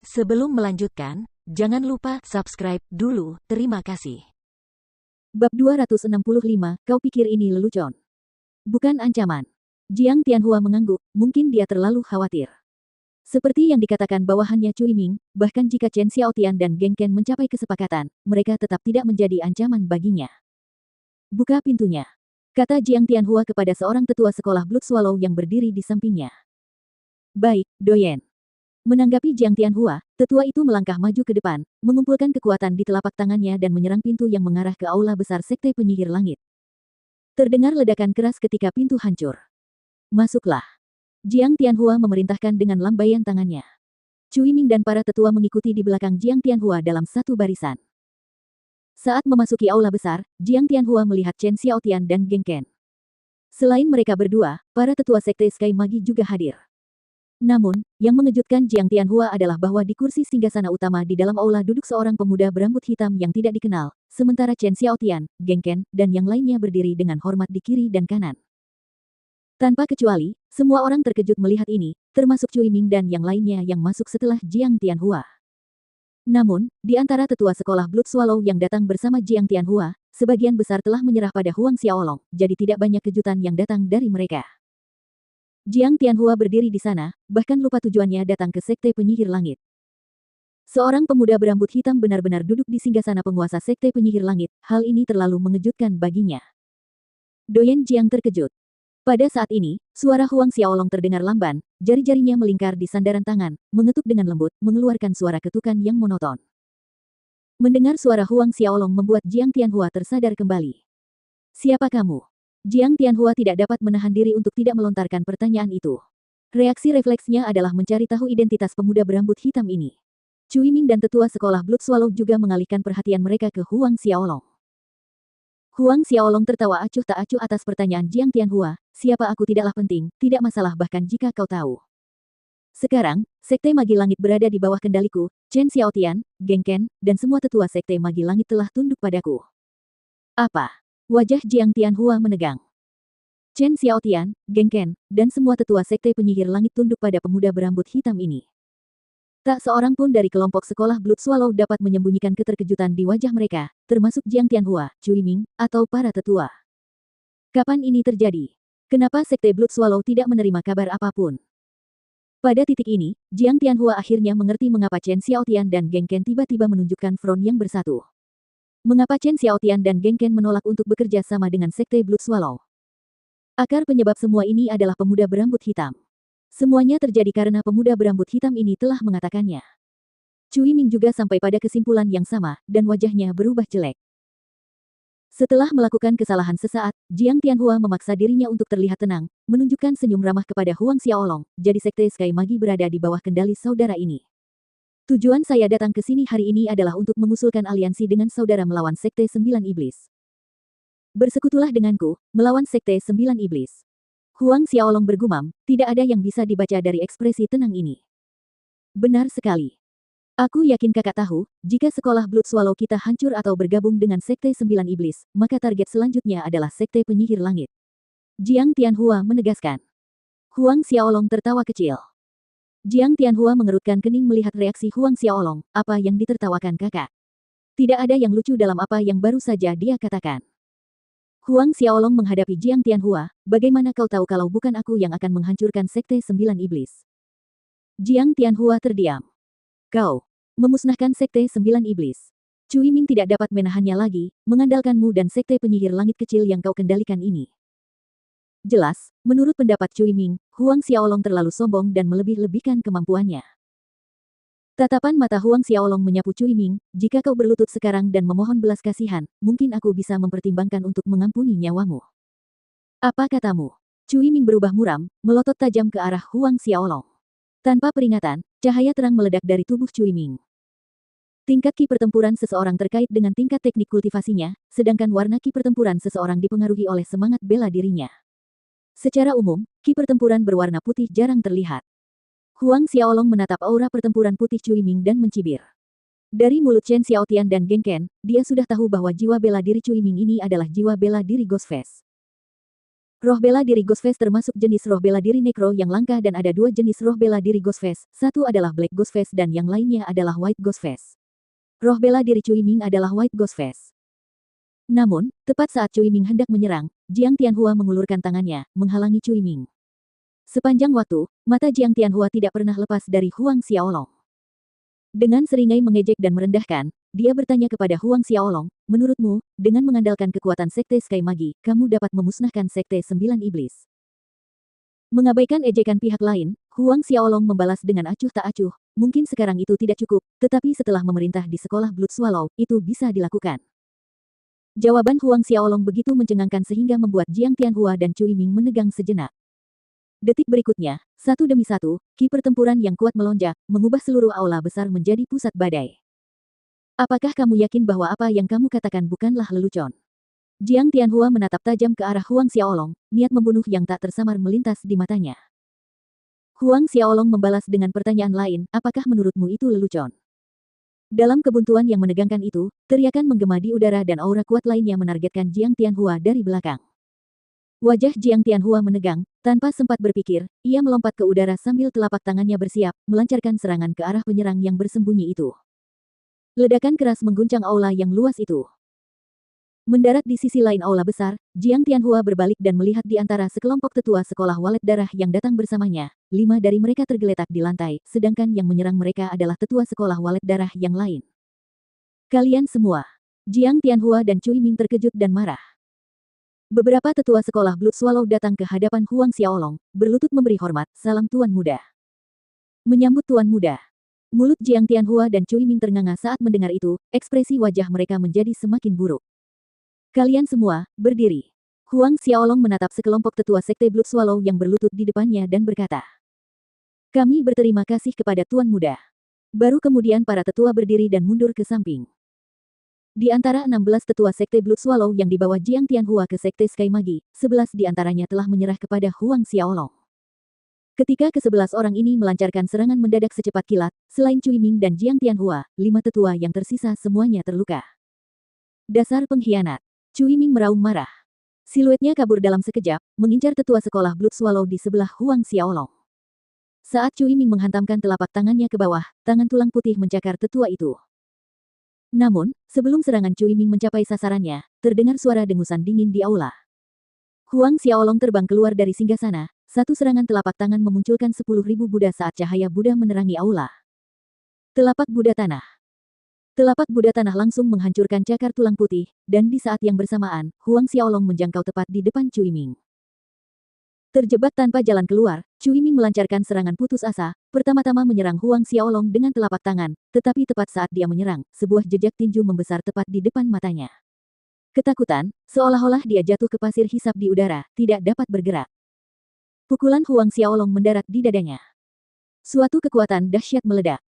Sebelum melanjutkan, jangan lupa subscribe dulu, terima kasih. Bab 265, kau pikir ini lelucon? Bukan ancaman. Jiang Tianhua mengangguk, mungkin dia terlalu khawatir. Seperti yang dikatakan bawahannya Cui Ming, bahkan jika Chen Xiaotian dan Geng Ken mencapai kesepakatan, mereka tetap tidak menjadi ancaman baginya. Buka pintunya, kata Jiang Tianhua kepada seorang tetua sekolah Blood Swallow yang berdiri di sampingnya. Baik, Doyen. Menanggapi Jiang Tianhua, tetua itu melangkah maju ke depan, mengumpulkan kekuatan di telapak tangannya dan menyerang pintu yang mengarah ke aula besar Sekte Penyihir Langit. Terdengar ledakan keras ketika pintu hancur. Masuklah. Jiang Tianhua memerintahkan dengan lambaian tangannya. Cui Ming dan para tetua mengikuti di belakang Jiang Tianhua dalam satu barisan. Saat memasuki aula besar, Jiang Tianhua melihat Chen Xiaotian dan Geng Ken. Selain mereka berdua, para tetua Sekte Sky Magi juga hadir. Namun, yang mengejutkan Jiang Tianhua adalah bahwa di kursi singgasana utama di dalam aula duduk seorang pemuda berambut hitam yang tidak dikenal, sementara Chen Xiaotian, Geng Ken, dan yang lainnya berdiri dengan hormat di kiri dan kanan. Tanpa kecuali, semua orang terkejut melihat ini, termasuk Cui Ming dan yang lainnya yang masuk setelah Jiang Tianhua. Namun, di antara tetua sekolah Blood Swallow yang datang bersama Jiang Tianhua, sebagian besar telah menyerah pada Huang Xiaolong, jadi tidak banyak kejutan yang datang dari mereka. Jiang Tianhua berdiri di sana, bahkan lupa tujuannya datang ke Sekte Penyihir Langit. Seorang pemuda berambut hitam benar-benar duduk di singgasana penguasa Sekte Penyihir Langit, hal ini terlalu mengejutkan baginya. Doyen Jiang terkejut. Pada saat ini, suara Huang Xiaolong terdengar lamban, jari-jarinya melingkar di sandaran tangan, mengetuk dengan lembut, mengeluarkan suara ketukan yang monoton. Mendengar suara Huang Xiaolong membuat Jiang Tianhua tersadar kembali. Siapa kamu? Jiang Tianhua tidak dapat menahan diri untuk tidak melontarkan pertanyaan itu. Reaksi refleksnya adalah mencari tahu identitas pemuda berambut hitam ini. Cui Ming dan tetua sekolah Blood Swallow juga mengalihkan perhatian mereka ke Huang Xiaolong. Huang Xiaolong tertawa acuh tak acuh atas pertanyaan Jiang Tianhua, siapa aku tidaklah penting, tidak masalah bahkan jika kau tahu. Sekarang, Sekte Magi Langit berada di bawah kendaliku, Chen Xiaotian, Geng Ken, dan semua tetua Sekte Magi Langit telah tunduk padaku. Apa? Wajah Jiang Tianhua menegang. Chen Xiaotian, Geng Ken, dan semua tetua Sekte Penyihir Langit tunduk pada pemuda berambut hitam ini. Tak seorang pun dari kelompok sekolah Blood Swallow dapat menyembunyikan keterkejutan di wajah mereka, termasuk Jiang Tianhua, Cui Ming, atau para tetua. Kapan ini terjadi? Kenapa Sekte Blood Swallow tidak menerima kabar apapun? Pada titik ini, Jiang Tianhua akhirnya mengerti mengapa Chen Xiaotian dan Geng Ken tiba-tiba menunjukkan front yang bersatu. Mengapa Chen Xiaotian dan Geng Ken menolak untuk bekerja sama dengan Sekte Blood Swallow? Akar penyebab semua ini adalah pemuda berambut hitam. Semuanya terjadi karena pemuda berambut hitam ini telah mengatakannya. Cui Ming juga sampai pada kesimpulan yang sama, dan wajahnya berubah jelek. Setelah melakukan kesalahan sesaat, Jiang Tianhua memaksa dirinya untuk terlihat tenang, menunjukkan senyum ramah kepada Huang Xiaolong, jadi Sekte Sky Magi berada di bawah kendali saudara ini. Tujuan saya datang ke sini hari ini adalah untuk mengusulkan aliansi dengan saudara melawan Sekte Sembilan Iblis. Bersekutulah denganku, melawan Sekte Sembilan Iblis. Huang Xiaolong bergumam, tidak ada yang bisa dibaca dari ekspresi tenang ini. Benar sekali. Aku yakin kakak tahu, jika sekolah Blood Swallow kita hancur atau bergabung dengan Sekte Sembilan Iblis, maka target selanjutnya adalah Sekte Penyihir Langit. Jiang Tianhua menegaskan. Huang Xiaolong tertawa kecil. Jiang Tianhua mengerutkan kening melihat reaksi Huang Xiaolong, apa yang ditertawakan kakak? Tidak ada yang lucu dalam apa yang baru saja dia katakan. Huang Xiaolong menghadapi Jiang Tianhua, bagaimana kau tahu kalau bukan aku yang akan menghancurkan Sekte Sembilan Iblis? Jiang Tianhua terdiam. Kau memusnahkan Sekte Sembilan Iblis. Cui Ming tidak dapat menahannya lagi, mengandalkanmu dan Sekte Penyihir Langit kecil yang kau kendalikan ini. Jelas, menurut pendapat Cui Ming, Huang Xiaolong terlalu sombong dan melebih-lebihkan kemampuannya. Tatapan mata Huang Xiaolong menyapu Cui Ming, jika kau berlutut sekarang dan memohon belas kasihan, mungkin aku bisa mempertimbangkan untuk mengampuni nyawamu. Apa katamu? Cui Ming berubah muram, melotot tajam ke arah Huang Xiaolong. Tanpa peringatan, cahaya terang meledak dari tubuh Cui Ming. Tingkat ki pertempuran seseorang terkait dengan tingkat teknik kultivasinya, sedangkan warna ki pertempuran seseorang dipengaruhi oleh semangat bela dirinya. Secara umum, ki pertempuran berwarna putih jarang terlihat. Huang Xiaolong menatap aura pertempuran putih Cui Ming dan mencibir. Dari mulut Chen Xiaotian dan Geng Ken, dia sudah tahu bahwa jiwa bela diri Cui Ming ini adalah jiwa bela diri Ghostface. Roh bela diri Ghostface termasuk jenis roh bela diri Necro yang langka dan ada dua jenis roh bela diri Ghostface, satu adalah Black Ghostface dan yang lainnya adalah White Ghostface. Roh bela diri Cui Ming adalah White Ghostface. Namun, tepat saat Cui Ming hendak menyerang, Jiang Tianhua mengulurkan tangannya, menghalangi Cui Ming. Sepanjang waktu, mata Jiang Tianhua tidak pernah lepas dari Huang Xiaolong. Dengan seringai mengejek dan merendahkan, dia bertanya kepada Huang Xiaolong, menurutmu, dengan mengandalkan kekuatan Sekte Sky Magi, kamu dapat memusnahkan Sekte Sembilan Iblis. Mengabaikan ejekan pihak lain, Huang Xiaolong membalas dengan acuh tak acuh, mungkin sekarang itu tidak cukup, tetapi setelah memerintah di sekolah Blood Swallow, itu bisa dilakukan. Jawaban Huang Xiaolong begitu mencengangkan sehingga membuat Jiang Tianhua dan Cui Ming menegang sejenak. Detik berikutnya, satu demi satu, ki pertempuran yang kuat melonjak, mengubah seluruh aula besar menjadi pusat badai. Apakah kamu yakin bahwa apa yang kamu katakan bukanlah lelucon? Jiang Tianhua menatap tajam ke arah Huang Xiaolong, niat membunuh yang tak tersamar melintas di matanya. Huang Xiaolong membalas dengan pertanyaan lain, apakah menurutmu itu lelucon? Dalam kebuntuan yang menegangkan itu, teriakan menggema di udara dan aura kuat lainnya menargetkan Jiang Tianhua dari belakang. Wajah Jiang Tianhua menegang, tanpa sempat berpikir, ia melompat ke udara sambil telapak tangannya bersiap, melancarkan serangan ke arah penyerang yang bersembunyi itu. Ledakan keras mengguncang aula yang luas itu. Mendarat di sisi lain aula besar, Jiang Tianhua berbalik dan melihat di antara sekelompok tetua sekolah walet darah yang datang bersamanya, 5 dari mereka tergeletak di lantai, sedangkan yang menyerang mereka adalah tetua sekolah walet darah yang lain. Kalian semua. Jiang Tianhua dan Cui Ming terkejut dan marah. Beberapa tetua sekolah Blood Swallow datang ke hadapan Huang Xiaolong, berlutut memberi hormat, salam Tuan Muda. Menyambut Tuan Muda. Mulut Jiang Tianhua dan Cui Ming ternganga saat mendengar itu, ekspresi wajah mereka menjadi semakin buruk. Kalian semua, berdiri. Huang Xiaolong menatap sekelompok tetua sekte Blood Swallow yang berlutut di depannya dan berkata. Kami berterima kasih kepada Tuan Muda. Baru kemudian para tetua berdiri dan mundur ke samping. Di antara 16 tetua sekte Blood Swallow yang dibawa Jiang Tianhua ke sekte Sky Magi, 11 di antaranya telah menyerah kepada Huang Xiaolong. Ketika ke-11 orang ini melancarkan serangan mendadak secepat kilat, selain Cui Ming dan Jiang Tianhua, 5 tetua yang tersisa semuanya terluka. Dasar pengkhianat. Cui Ming meraung marah. Siluetnya kabur dalam sekejap, mengincar tetua sekolah Blood Swallow di sebelah Huang Xiaolong. Saat Cui Ming menghantamkan telapak tangannya ke bawah, tangan tulang putih mencakar tetua itu. Namun, sebelum serangan Cui Ming mencapai sasarannya, terdengar suara dengusan dingin di aula. Huang Xiaolong terbang keluar dari singgasana, satu serangan telapak tangan memunculkan 10.000 Buddha saat cahaya Buddha menerangi aula. Telapak Buddha tanah. Telapak Buddha tanah langsung menghancurkan cakar tulang putih, dan di saat yang bersamaan, Huang Xiaolong menjangkau tepat di depan Cui Ming. Terjebak tanpa jalan keluar, Cui Ming melancarkan serangan putus asa, pertama-tama menyerang Huang Xiaolong dengan telapak tangan, tetapi tepat saat dia menyerang, sebuah jejak tinju membesar tepat di depan matanya. Ketakutan, seolah-olah dia jatuh ke pasir hisap di udara, tidak dapat bergerak. Pukulan Huang Xiaolong mendarat di dadanya. Suatu kekuatan dahsyat meledak.